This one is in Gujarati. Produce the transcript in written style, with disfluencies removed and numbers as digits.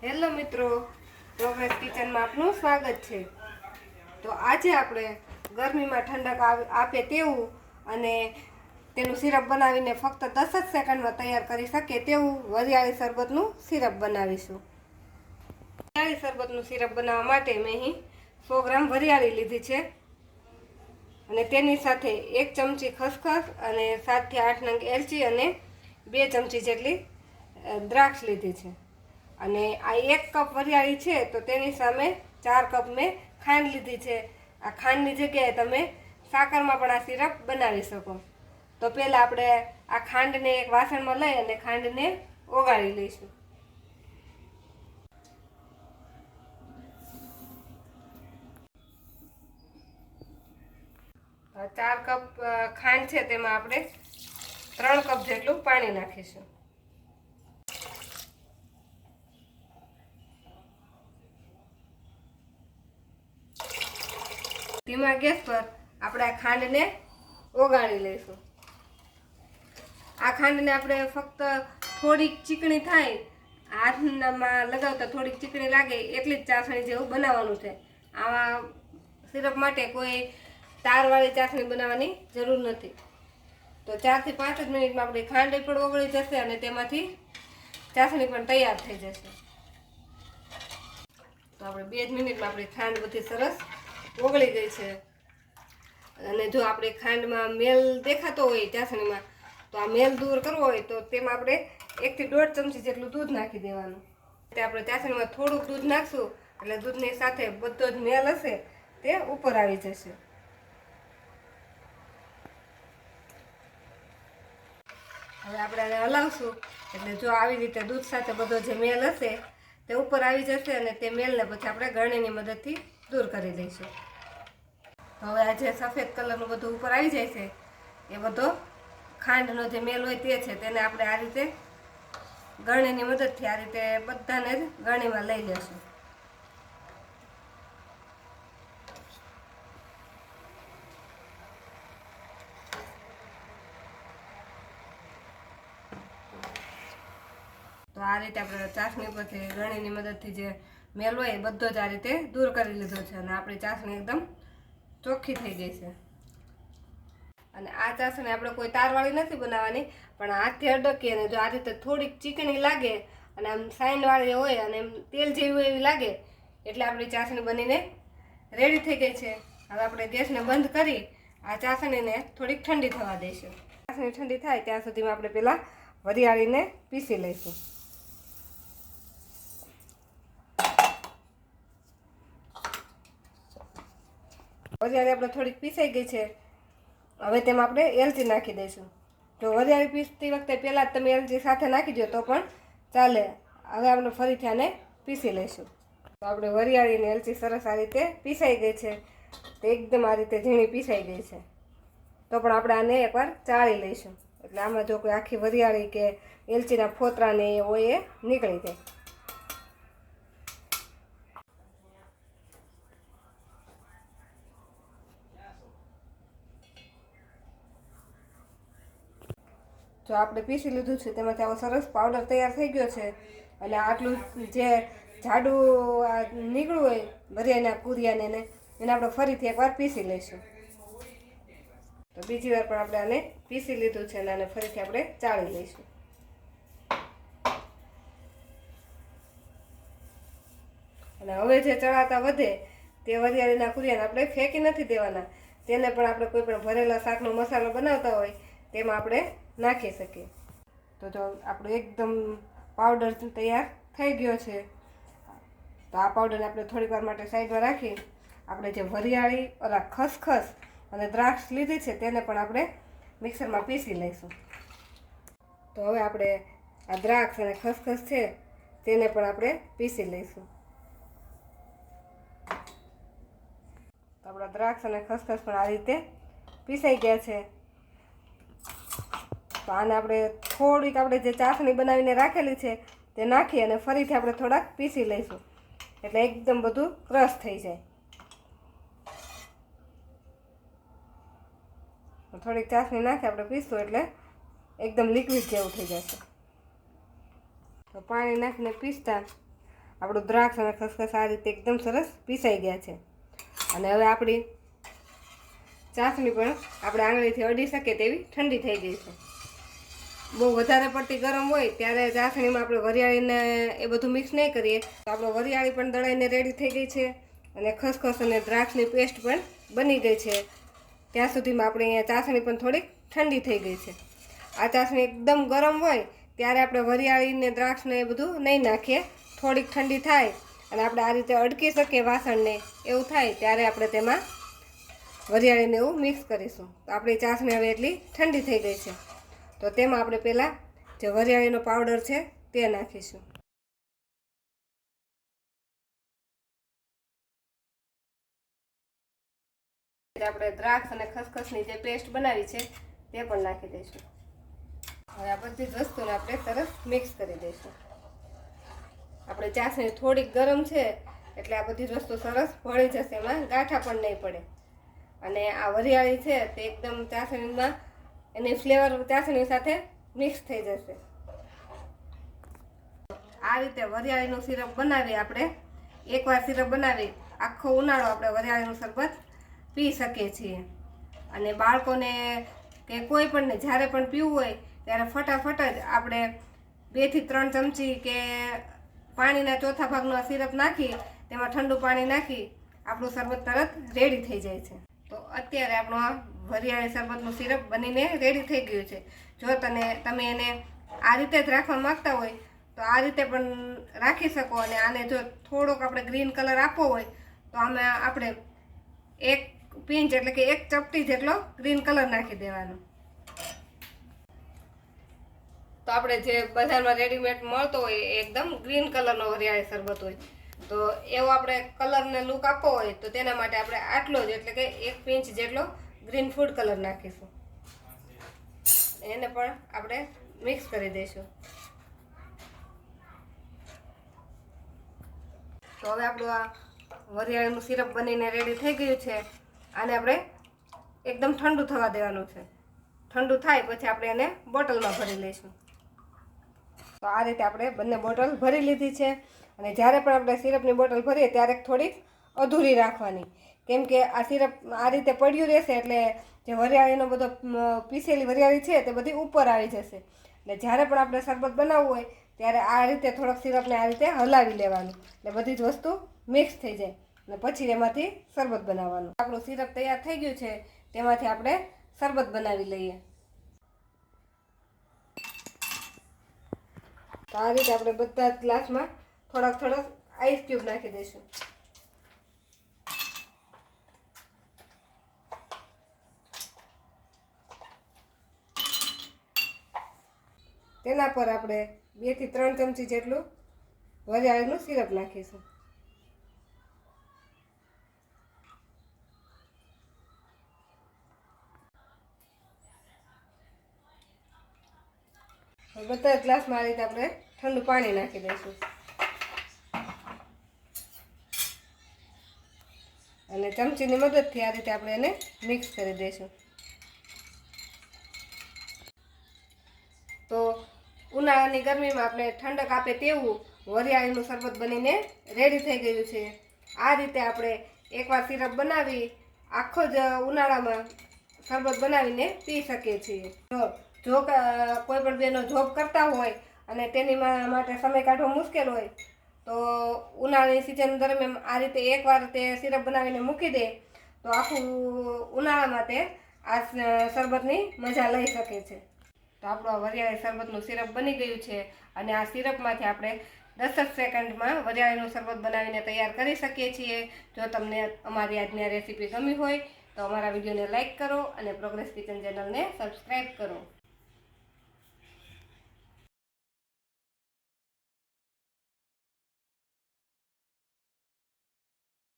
હેલો મિત્રો, પ્રોગ્રેસ કિચનમાં આપનું સ્વાગત છે। તો આજે આપણે ગરમીમાં ઠંડક આપે તેવું અને તેનું સિરપ બનાવીને ફક્ત 10 જ સેકન્ડમાં તૈયાર કરી શકીએ તેવું વરિયાળી શરબતનું સિરપ બનાવીશું। વરિયાળી શરબતનું સિરપ બનાવવા માટે મેં અહીં 100 ગ્રામ વરિયાળી લીધી છે અને તેની સાથે 1 ચમચી ખસખસ અને 7 થી 8 નંગ એલચી અને 2 ચમચી જેટલી દ્રાક્ષ લીધી છે। અને આ 1 કપ વરિયાળી છે તો તેની સામે 4 કપ મેં ખાંડ લીધી છે। આ ખાંડની જગ્યાએ તમે સાકરમાં પણ આ સિરપ બનાવી શકો। તો પહેલાં આપણે આ ખાંડને એક વાસણમાં લઈ અને ખાંડને ઓગાળી લઈશું। 4 કપ ખાંડ છે તેમાં આપણે 3 કપ જેટલું પાણી નાખીશું। ધીમા ગેસ પર આપણે આ ખાંડને ઓગાળી લઈશું। આ ખાંડને આપણે ફક્ત થોડીક ચીકણી થાય, હાથમાં લગાવતા થોડીક ચીકણી લાગે એટલી જ ચાસણી જેવું બનાવવાનું છે। આવા સિરપ માટે કોઈ તારવાળી ચાસણી બનાવવાની જરૂર નથી। તો 4 થી 5 જ મિનિટમાં આપણી ખાંડ પણ ઓગળી જશે અને તેમાંથી ચાસણી પણ તૈયાર થઈ જશે। તો આપણે 2 જ મિનિટમાં આપણી ખાંડ બધી સરસ ઓગળી ગઈ છે। અને જો આપણે ખાંડમાં મેલ દેખાતો હોય ચાસણીમાં તો આ મેલ દૂર કરવો હોય તો તેમાં આપણે 1 થી 1.5 ચમચી જેટલું દૂધ નાખી દેવાનું। તે આપણે ચાસણીમાં થોડુંક દૂધ નાખશું એટલે દૂધની સાથે બધો જ મેલ હશે તે ઉપર આવી જશે। હવે આપણે આને હલાવશું એટલે જો આવી રીતે દૂધ સાથે બધો જે મેલ હશે તે ઉપર આવી જશે અને તે મેલને પછી આપણે ગળણીની મદદથી દૂર કરી દઈશું। હવે આ જે સફેદ કલરનું બધું ઉપર આવી જાય છે એ બધો ખાંડનો જે મેલ હોય તે છે, તેને આપણે આ રીતે ગળણીની મદદથી આ રીતે બધાને જ ગળણીમાં લઈ લેશું। તો આ રીતે આપણે ચાસણી પરથી ગળણીની મદદથી જે મેલ હોય એ બધો જ આ રીતે દૂર કરી લીધો છે અને આપણી ચાસણી એકદમ ચોખ્ખી થઈ ગઈ છે। અને આ ચાસણી આપણે કોઈ તારવાળી નથી બનાવવાની, પણ હાથથી અડકીએ અને જો આ રીતે થોડીક ચીકણી લાગે અને આમ સાઈનવાળી હોય અને એમ તેલ જેવી હોય એવી લાગે એટલે આપણી ચાસણી બનીને રેડી થઈ ગઈ છે। હવે આપણે ગેસને બંધ કરી આ ચાસણીને થોડીક ઠંડી થવા દઈશું। ચાસણી ઠંડી થાય ત્યાં સુધીમાં આપણે પહેલાં વરિયાળીને પીસી લઈશું। વરિયાળી આપણે થોડીક પીસાઈ ગઈ છે। હવે તેમાં આપણે એલચી નાખી દઈશું। જો વરિયાળી પીસતી વખતે પહેલાં જ તમે એલચી સાથે નાખી દો તો પણ ચાલે। હવે આપણે ફરીથી આને પીસી લઈશું। તો આપણે વરિયાળી અને એલચી સરસ આ રીતે પીસાઈ ગઈ છે, તે એકદમ આ રીતે ઝીણી પીસાઈ ગઈ છે। તો પણ આપણે આને એકવાર ચાળી લઈશું એટલે આમાં જો કોઈ આખી વરિયાળી કે એલચીના ફોતરાને એ હોય એ નીકળી જાય। જો આપણે પીસી લીધું છે તેમાંથી આવો સરસ પાવડર તૈયાર થઈ ગયો છે અને આટલું જે જાડું નીકળ્યું હોય વરિયાળીના કુરિયાને એને આપણે ફરીથી એકવાર પીસી લઈશું। તો બીજી વાર પણ આપણે આને પીસી લીધું છે અને આને ફરીથી આપણે ચાળી લઈશું। અને હવે જે ચડાતા વધે તે વરિયાળીના કુરિયાને આપણે ફેંકી નથી દેવાના, તેને પણ આપણે કોઈ પણ ભરેલા શાકનો મસાલો બનાવતા હોય તેમાં આપણે નાખી શકીએ। તો જો આપણો એકદમ પાવડર તૈયાર થઈ ગયો છે। તો આ પાવડરને આપણે થોડીક વાર માટે સાઈડમાં રાખી આપણે જે વરિયાળી ખસખસ અને દ્રાક્ષ લીધી છે તેને પણ આપણે મિક્સરમાં પીસી લઈશું। તો હવે આપણે આ દ્રાક્ષ અને ખસખસ છે તેને પણ આપણે પીસી લઈશું। તો આપણા દ્રાક્ષ અને ખસખસ પણ આ રીતે પીસાઈ ગયા છે। તો આને આપણે થોડીક આપણે જે ચાસણી બનાવીને રાખેલી છે તે નાખી અને ફરીથી આપણે થોડાક પીસી લઈશું એટલે એકદમ બધું ક્રશ થઈ જાય। થોડીક ચાસણી નાખી આપણે પીસશું એટલે એકદમ લિક્વિડ જેવું થઈ જશે। તો પાણી નાખીને પીસતા આપણું દ્રાક્ષ અને ખસખસ આ રીતે એકદમ સરસ પીસાઈ ગયા છે. અને હવે આપણી ચાસણી પણ આપણે આંગળીથી અડી શકીએ તેવી ઠંડી થઈ ગઈ છે. બહુ વધારે પડતી ગરમ હોય ત્યારે ચાસણીમાં આપણે વરિયાળીને એ બધું મિક્સ નહીં કરીએ તો આપણો વરિયાળી પણ દળાઈને રેડી થઈ ગઈ છે અને ખસખસ અને દ્રાક્ષની પેસ્ટ પણ બની ગઈ છે. ત્યાં સુધીમાં આપણે અહીંયા ચાસણી પણ થોડીક ઠંડી થઈ ગઈ છે. આ ચાસણી એકદમ ગરમ હોય ત્યારે આપણે વરિયાળીને દ્રાક્ષને એ બધું નહીં નાખીએ. થોડીક ઠંડી થાય અને આપણે આ રીતે અડકી શકીએ વાસણને એવું થાય ત્યારે આપણે તેમાં વરિયાળીને એવું મિક્સ કરીશું. તો આપણી ચાસણી હવે એટલી ઠંડી થઈ ગઈ છે. તો તેમાં આપણે પહેલાં જે વરિયાળીનો પાવડર છે તે નાખીશું. આપણે દ્રાક્ષ અને ખસખસની જે પેસ્ટ બનાવી છે તે પણ નાખી દઈશું. હવે આ બધી જ વસ્તુને આપણે સરસ મિક્સ કરી દઈશું. આપણે ચાસણી થોડીક ગરમ છે એટલે આ બધી જ વસ્તુ સરસ ભળી જશે, એમાં ગાંઠા પણ નહીં પડે. અને આ વરિયાળી છે તે એકદમ ચાસણીમાં એની ફ્લેવર ચાસણી સાથે મિક્સ થઈ જશે. આ રીતે વરિયાળીનું સિરપ બનાવી આપણે એકવાર સિરપ બનાવી આખો ઉનાળો આપણે વરિયાળીનું શરબત પી શકીએ છીએ. અને બાળકોને કે કોઈ પણને જ્યારે પણ પીવું હોય ત્યારે ફટાફટ જ આપણે 2 થી 3 ચમચી કે પાણીના ચોથા ભાગનો સિરપ નાખી તેમાં ઠંડુ પાણી નાખી આપણું શરબત તરત રેડી થઈ જાય છે. તો અત્યારે આપણું આ વરિયાળી શરબતનું સિરપ બનીને રેડી થઈ ગયું છે. જો તમે એને આ રીતે જ રાખવા માગતા હોય તો આ રીતે પણ રાખી શકો. અને આને જો થોડોક આપણે ગ્રીન કલર આપવો હોય તો આમાં આપણે 1 પિંચ એટલે કે 1 ચપટી જેટલો ગ્રીન કલર નાખી દેવાનો. તો આપણે જે બજારમાં રેડીમેડ મળતો હોય એકદમ ગ્રીન કલરનો વરિયાળી શરબત હોય તો એવો આપણે કલરને લુક આપવો હોય તો તેના માટે આપણે આટલો જ એટલે કે 1 પિંચ જેટલો ગ્રીન ફૂડ કલર નાખીશું. એને પણ આપણે મિક્સ કરી દઈશું. તો હવે આપણું આ વરિયાળીનું સિરપ બનીને રેડી થઈ ગયું છે. આને આપણે એકદમ ઠંડુ થવા દેવાનું છે. ઠંડુ થાય પછી આપણે એને બોટલમાં ભરી લઈશું. તો આ રીતે આપણે બંને બોટલ ભરી લીધી છે. અને જ્યારે પણ આપણે સિરપની બોટલ ભરીએ ત્યારે થોડીક અધૂરી રાખવાની, કેમ કે આ સિરપ આ રીતે પડ્યું રહેશે એટલે જે વરિયાળીનો બધો પીસેલી વરિયાળી છે તે બધી ઉપર આવી જશે. એટલે જ્યારે પણ આપણે શરબત બનાવવું હોય ત્યારે આ રીતે થોડોક સિરપને આ રીતે હલાવી લેવાનું એટલે બધી જ વસ્તુ મિક્સ થઈ જાય અને પછી એમાંથી શરબત બનાવવાનું. આપણું સિરપ તૈયાર થઈ ગયું છે તેમાંથી આપણે શરબત બનાવી લઈએ. તો આ રીતે આપણે બધા જ ગ્લાસમાં થોડાક આઈસ ક્યુબ નાખી દઈશું. તેના પર આપણે 2 થી 3 ચમચી જેટલું વરિયાળીનું સિરપ નાખીશું. બધા ગ્લાસમાં આ રીતે આપણે ઠંડુ પાણી નાખી દઈશું અને ચમચીની મદદથી આ રીતે આપણે એને મિક્સ કરી દઈશું. તો ઉનાળાની ગરમીમાં આપણે ઠંડક આપે તેવું વરિયાળીનું શરબત બનીને રેડી થઈ ગયું છે. આ રીતે આપણે એકવાર સિરપ બનાવી આખો જ ઉનાળામાં શરબત બનાવીને પી શકીએ છીએ. જો કોઈ પણ બહેનો જોબ કરતા હોય અને તેની માટે સમય કાઢવો મુશ્કેલ હોય તો ઉનાળાની સિઝન દરમિયાન આ રીતે એકવાર તે સિરપ બનાવીને મૂકી દે તો આખું ઉનાળામાં તે આ શરબતની મજા લઈ શકે છે. તો આપણું આ વરિયાળી શરબતનું સિરપ બની ગયું છે અને આ સિરપમાંથી આપણે 10 જ સેકન્ડમાં વરિયાળીનું શરબત બનાવીને તૈયાર કરી શકીએ છીએ. જો તમને અમારી આજની રેસીપી ગમી હોય તો અમારા વિડીયોને લાઇક કરો અને પ્રોગ્રેસ કિચન ચેનલને સબસ્ક્રાઈબ કરો.